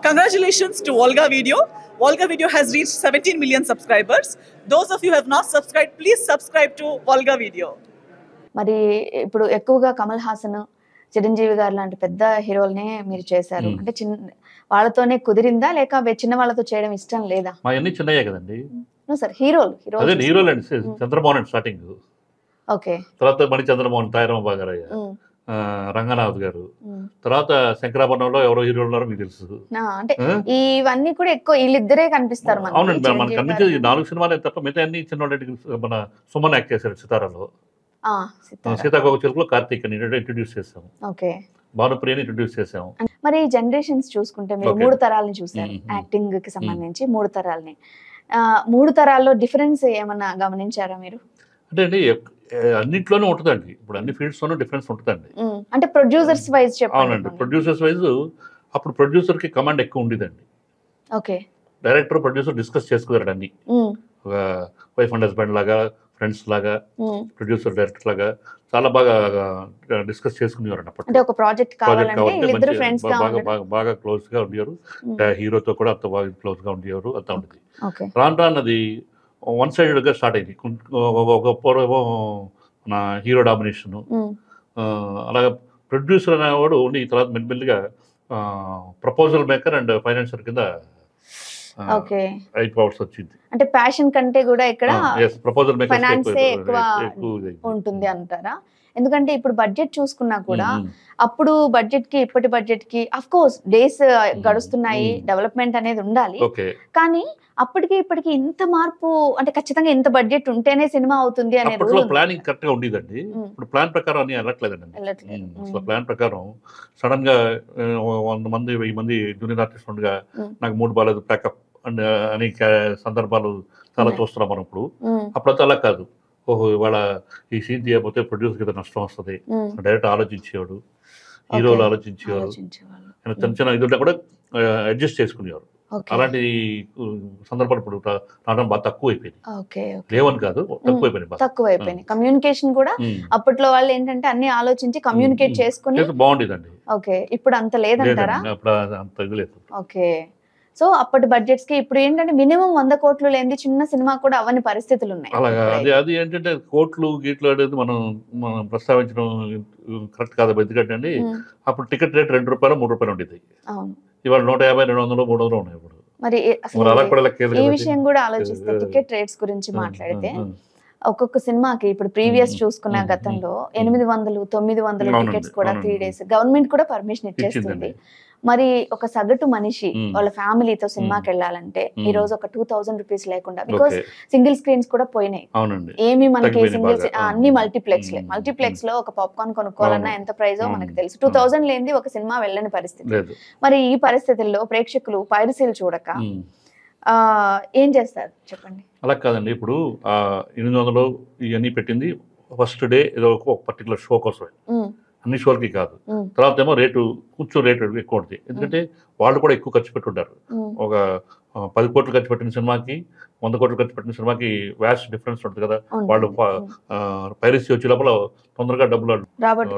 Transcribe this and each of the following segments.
Congratulations to Volga Video. Volga Video has reached 17 million subscribers. Those of you who have not subscribed, please subscribe to Volga Video. మరి ఇప్పుడు ఎక్కువగా కమల్ హాసన్, చిరంజీవి గారు లాంటి పెద్ద హీరోలనే మీరు చేశారు. అంటే చిన్న వాళ్ళతోనే కుదిరిందా లేక చిన్న వాళ్ళతో చేయడం ఇష్టం లేదా? మా అన్ని చిన్నయ్యే కదండి. సార్ హీరోలు అదే హీరోలు అండి. చంద్రమోహన్ అండి స్టార్టింగ్. ఓకే. తర్వాత మణి చంద్రమోహన్, తాయరామ బాగారయ్య, రంగనాథ్ గారు, తర్వాత శంకరాభరణంలో ఎవరో హీరోలు ఉన్నారో మీకు తెలుసు. అంటే ఇవన్నీ కూడా ఎక్కువ వీళ్ళిద్దరే కనిపిస్తారు. అవునండి, మనకు కనిపించేది 4 సినిమాలే తప్ప మిగతా అన్ని చిన్న. మన సుమన్ యాక్ట్ చేశారు సితారాలో, సీతాకోక చిలుకలో కార్తీక్ అని ఇంట్రడ్యూస్ చేసాము, భానుప్రియని ఇంట్రడ్యూస్ చేసాము. మరి జనరేషన్స్ చూసుకుంటే మీరు 3 తరాలని చూసారు యాక్టింగ్ కి సంబంధించి. 3 తరాలని 3 తరాల్లో డిఫరెన్స్ ఏమన్నా గమనించారా మీరు? అంటే అండి అన్నింటిలోనే ఉంటుందండి. ఇప్పుడు అన్ని ఫీల్డ్స్ లోనూ డిఫరెన్స్ ఉంటుందండి. అంటే ప్రొడ్యూసర్స్ వైజ్ చెప్పండి. అవునండి, ప్రొడ్యూసర్స్ వైజ్ అప్పుడు ప్రొడ్యూసర్ కి కమాండ్ ఎక్కువ ఉండేదండి. ఓకే. డైరెక్టర్ ప్రొడ్యూసర్ డిస్కస్ చేసుకున్నాడు అన్ని, ఒక వైఫ్ అండ్ హస్బెండ్ లాగా, ఫ్రెండ్స్ లాగా, ప్రొడ్యూసర్ డైరెక్టర్ లాగా చాలా బాగా డిస్కస్ చేసుకునేవారు. అంటే ఒక ప్రాజెక్ట్ బాగా క్లోజ్ గా ఉండేవారు. హీరోతో కూడా అంత బాగా క్లోజ్ గా ఉండేవారు. అంతా ఉండేది. రాను రాను అది వన్ సైడెడ్ గా స్టార్ట్ అయింది. ఒక పూర్వేమో మన హీరో డామినేషన్, అలాగే ప్రొడ్యూసర్ అనేవాడు ఉండి తర్వాత మెల్లిమెల్లిగా ప్రపోజల్ మేకర్ అండ్ ఫైనాన్షియర్ కింద అయిపోవాల్సి వచ్చింది. అంటే ప్యాషన్ కంటే కూడా ఇక్కడ ప్రపోజల్ మేకర్ ఫైనాన్సే ఎక్కువ ఉంటుంది అంటారా? ఎందుకంటే ఇప్పుడు బడ్జెట్ చూసుకున్నా కూడా అప్పుడు బడ్జెట్ కి ఇప్పటి బడ్జెట్ కి అఫ్ కోర్స్ డేస్ గడుస్తున్నాయి, డెవలప్మెంట్ అనేది ఉండాలి. కానీ అప్పటికి ఇప్పటికి ఇంత మార్పు, అంటే ఖచ్చితంగా ఇంత బడ్జెట్ ఉంటేనే సినిమా అవుతుంది అనే ప్లానింగ్ కరెక్ట్ గా ఉండేదండి. ఇప్పుడు ప్లాన్ ప్రకారం అని వెళ్ళట్లేదండి. అసలు ప్లాన్ ప్రకారం సడన్ గా 100 మంది 1000 మంది జూనియర్ ఆర్టిస్ట్ ఉండగా నాకు 3 బాలేదు ప్యాకప్ అనే సందర్భాలు చాలా చూస్తున్నాం మనం ఇప్పుడు. అప్పుడంతా అలా కాదు. ఓహో ఇవాళ ఈ సీన్ తీయకపోతే ప్రొడ్యూసర్ కింద నష్టం వస్తుంది, డైరెక్ట్ ఆలోచించేవాడు, హీరోలు ఆలోచించేవారు, చిన్న చిన్న ఇదిలో కూడా అడ్జస్ట్ చేసుకునేవారు. అలాంటి సందర్భాలు ఇప్పుడు రావడం బాగా తక్కువ అయిపోయింది. లేవని కాదు, తక్కువైపోయింది. కమ్యూనికేషన్ కూడా అప్పట్లో వాళ్ళు ఏంటంటే అన్ని ఆలోచించి కమ్యూనికేట్ చేసుకుని బాగుండేదండి. ఓకే. ఇప్పుడు అంత లేదంటారా? అంత ఇది లేదు. ఓకే. సో అప్పటి బడ్జెట్స్ కి ఇప్పుడు ఏంటంటే మినిమం 100 కోట్లు లేని చిన్న సినిమా కూడా అవన్నీ పరిస్థితులు ఉన్నాయి. అలాగా అది ఏంటంటే కోట్లు గీట్లు అనేది మనం ప్రస్తావించడం కరెక్ట్ కాదు. ఎందుకంటే అండి అప్పుడు టికెట్ రేట్ ₹2 ₹3 ఉండేది. ఇవాళ 150, 200, 300 ఉన్నాయి. ఇప్పుడు మరి ఈ విషయం కూడా ఆలోచిస్తే టికెట్ రేట్స్ గురించి మాట్లాడితే ఒక్కొక్క సినిమాకి ఇప్పుడు ప్రీవియస్ చూసుకున్న గతంలో 800, 900 టికెట్స్ కూడా 3 days గవర్నమెంట్ కూడా పర్మిషన్ ఇచ్చేస్తుంది. మరి ఒక సగటు మనిషి వాళ్ళ ఫ్యామిలీతో సినిమాకి వెళ్ళాలంటే ఈ రోజు ఒక 2000 రూపీస్ లేకుండా, బికాస్ సింగిల్ స్క్రీన్స్ కూడా పోయినాయి. ఏమి మనకి సింగిల్ అన్ని మల్టీప్లెక్స్ లో ఒక పాప్కార్న్ కొనుక్కోవాలన్నా ఎంత ప్రైజో మనకు తెలుసు. 2000 లేనిది ఒక సినిమా వెళ్ళని పరిస్థితి. మరి ఈ పరిస్థితుల్లో ప్రేక్షకులు పైరసీలు చూడక ఏం చేస్తారు చెప్పండి? అలా కాదండి. ఇప్పుడు 800 ఇవన్నీ పెట్టింది ఫస్ట్ డే ఏదో ఒక పర్టికులర్ షో కోసమే, అన్ని షోలకి కాదు. తర్వాత ఏమో కొంచెం రేటు ఎక్కువ ఉంటుంది. ఎందుకంటే వాళ్ళు కూడా ఎక్కువ ఖర్చు పెట్టుంటారు. ఒక 10 కోట్లు ఖర్చు పెట్టిన సినిమాకి 100 కోట్లు ఖర్చు పెట్టిన సినిమాకి వ్యాస్ట్ డిఫరెన్స్ ఉంటుంది కదా. వాళ్ళు పైరసీ వచ్చే లోపల తొందరగా డబ్బులు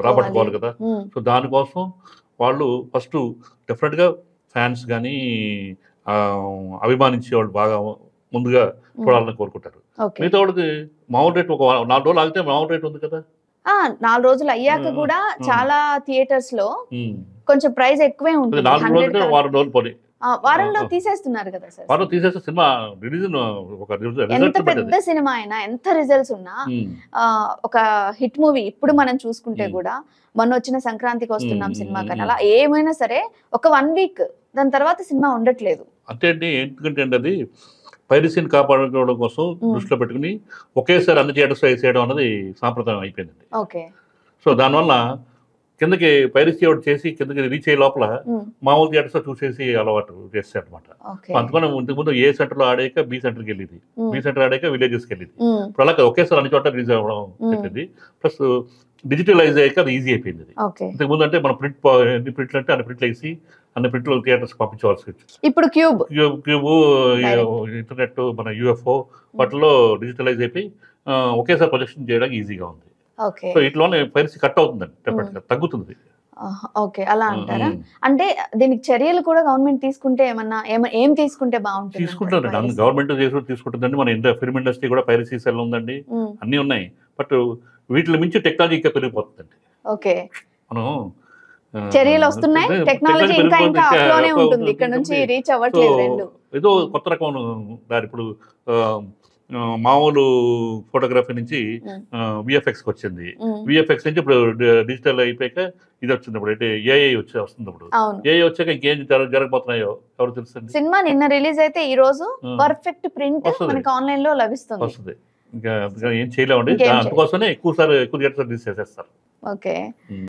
రాబట్టుకోవాలి కదా. సో దానికోసం వాళ్ళు ఫస్ట్ డెఫినెట్గా ఫ్యాన్స్ కానీ అభిమానించే వాళ్ళు బాగా ముందుగా చూడాలని కోరుకుంటారు. మిగతా వాళ్ళకి మామూలు రేట్ ఒక 4 రోజులు ఆగితే మామూలు రేట్ ఉంది కదా. 4 రోజులు అయ్యాక కూడా చాలా థియేటర్స్ లో కొంచెం ప్రైస్ ఎక్కువే ఉంటుంది. 4 రోజులు వారం రోజులు పోనీ వారంలో తీసేస్తున్నారు కదా సార్. వారం తీసేస్తే సినిమా రిలీజ్ ఎంత పెద్ద సినిమా అయినా ఎంత రిజల్ట్స్ ఉన్నా ఒక హిట్ మూవీ ఇప్పుడు మనం చూసుకుంటే కూడా మొన్న వచ్చిన సంక్రాంతికి వస్తున్నాం సినిమా కానీ అలా ఏమైనా సరే ఒక 1 వీక్ దాని తర్వాత సినిమా ఉండట్లేదు. అంటే ఎందుకంటే అండి అది పైరసీని కాపాడుకోవడం కోసం దృష్టిలో పెట్టుకుని ఒకేసారి అన్ని థియేటర్స్ వేసేయడం అనేది సాంప్రదాయం అయిపోయిందండి. సో దానివల్ల కిందకి పైరసీ ఒకటి చేసి కిందకి రీచ్ అయ్యే లోపల మామూలు థియేటర్స్ చూసేసి అలవాటు చేస్తారు అనమాట. అందుకని ఇంతకుముందు ఏ సెంటర్లో ఆడాక బి సెంటర్కి వెళ్ళేది, బి సెంటర్ ఆడాక విలేజెస్కి వెళ్ళేది. ఇప్పుడు అలా ఒకేసారి అన్ని చోట్ల రిలీజ్ అవ్వడం పెట్టింది. ప్లస్ డిజిటలైజ్ అయ్యాక అది ఈజీ అయిపోయింది. ఇంతకుముందు అంటే మన ప్రింట్లు అంటే అన్ని ప్రింట్లు వేసి అన్ని ప్రింట్లు థియేటర్స్ పంపించవలసి వచ్చింది. ఇప్పుడు క్యూబ్ ఇంటర్నెట్ మన యూఎఫ్ఓ వాటిలో డిజిటలైజ్ అయిపోయి ఒకేసారి ప్రొజెక్షన్ చేయడానికి ఈజీగా ఉంది. సో ఇట్లోనే పైరసీ కట్ అవుతుందండి, డెఫినెట్గా తగ్గుతుంది. ఓకే, అలా అంటారా? అంటే దీనికి చర్యలు కూడా గవర్నమెంట్ తీసుకుంటే ఏం తీసుకుంటే బాగుంటుంది? తీసుకుంటారండి, గవర్నమెంట్ తీసుకుంటుందండి. మన ఫిల్మ్ ఇండస్ట్రీ కూడా పైరసీ సెల్ ఉందండి, అన్నీ ఉన్నాయి. బట్ వీటిలో మించి టెక్నాలజీ ఇంకా పెరిగిపోతుందండి. ఓకే, మనం చర్యలు వస్తున్నాయి, టెక్నాలజీ ఇంకా అప్లోనే ఉంటుంది, ఇక్కడ నుంచి రీచ్ అవ్వట్లేదు. ఏదో కొత్త రకం దాని ఇప్పుడు మామూలు ఫోటోగ్రఫీ నుంచి విఎఫ్ఎక్స్కి వచ్చింది, విఎఫ్ఎక్స్ నుంచి ఇప్పుడు డిజిటల్ అయిపోయాక ఇది వచ్చింది, ఇప్పుడు అంటే ఏఐ వస్తుంది. ఇప్పుడు ఏఐ వచ్చాక ఇంకేం జరగబోతున్నాయో ఎవరు తెలుస్తుంది. సినిమా నిన్న రిలీజ్ అయితే ఈ రోజు పర్ఫెక్ట్ ప్రింట్ మనకి ఆన్లైన్ లో లభిస్తుంది. ఇంకా ఏం చేయలేమండి, అందుకోసమే ఎక్కువ థియేటర్స్ రిలీజ్ చేసేస్తారు. ఓకే.